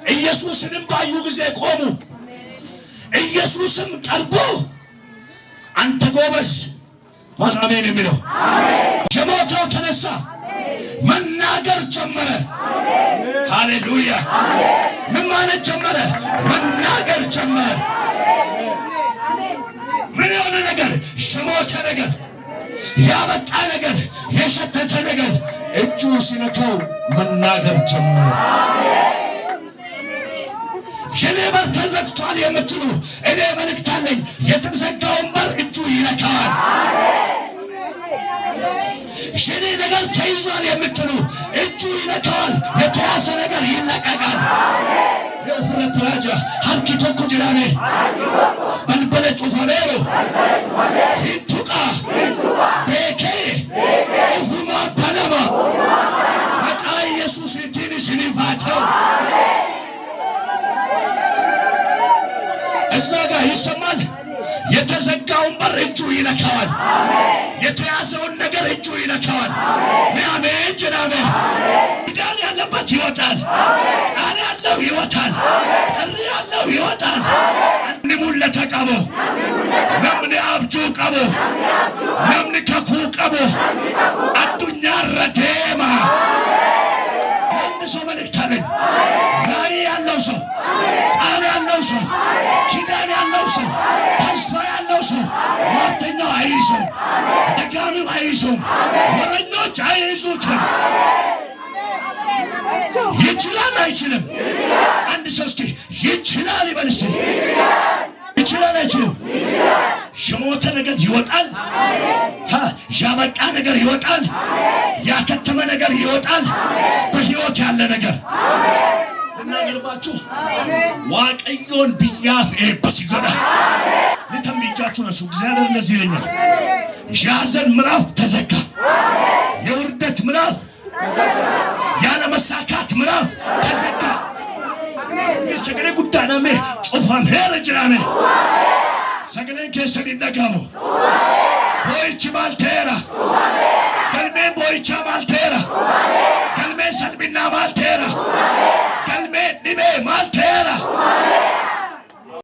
ኢየሱስንም ባዩ ጊዜ ቆሙ። ኢየሱስም ቀርቦ አንተ ጎበዝ አሜን የሚለው የሞተው ተነሳ፣ መናገር ጀመረ። ሃሌሉያ! ምን ማለት ጀመረ? መናገር ጀመረ። ምን የሆነ ነገር? የሞተ ነገር፣ ያበቃ ነገር፣ የሸተተ ነገር እጁ ሲነካው መናገር ጀመረ። የኔ በር ተዘግቷል የምትሉ እኔ መልእክት አለኝ። የተዘጋውን በር እጁ ይነካዋል። የኔ ነገር ተይዟል የምትሉ እጁ ይነካዋል። የተያዘ ነገር ይለቀቃል። የፍረት ራጃ ሀርኪቶ ኩጅራኔ በልበለ ጩፋኔሮ ሂንቱቃ ቤኬ ኡፉማ ፓናማ መቃ ኢየሱስ ቲኒ ሲኒፋቸው እዛ ጋር ይሰማል። የተዘጋውን በር እጁ ይነካዋል። የተያዘውን ነገር እጁ ይነካዋል። አሜን ጀናሜ ዳን ያለበት ይወጣል። ቃል ያለው ይወጣል። ጥሪ ያለው ይወጣል። ንሙለ ተቀቦ ነምን አብጁ ቀቦ ነምን ከኩ ቀቦ አዱኛ ረቴማ ሰው መልእክት አለኝ። ራእይ ያለው ሰው፣ ቃል ያለው ሰው፣ ኪዳን ያለው ሰው፣ ተስፋ ያለው ሰው ሟርተኛው አይይዘው፣ ደጋሚው አይይዘውም፣ ወረኞች አይይዙትም። ይችላል አይችልም? አንድ ሰው እስኪ ይችላል ይበል። እስኪ ይችላል አይችልም? የሞተ ነገር ይወጣል። ያበቃ ነገር ይወጣል። ያከተመ ነገር ይወጣል። በሕይወት ያለ ነገር እናገርባችሁ ዋቀዮን ቢያፍ በሲጎዳ ለተምጃችሁ ነው። እግዚአብሔር እንደዚህ ይለኛል። ያዘን ምዕራፍ ተዘጋ። የውርደት ምዕራፍ፣ ያለ መሳካት ምዕራፍ ተዘጋ። ሰገሌ ጉዳናሜ ጮፋም ሄረጅራኔ ሰገሌ ከሰኒ ደጋሞ ቦይቺ ማልቴራ ገልሜ ቦይቻ ማልቴራ ገልሜ ሰልቢና ማልቴራ ገልሜ ዲቤ ማልቴራ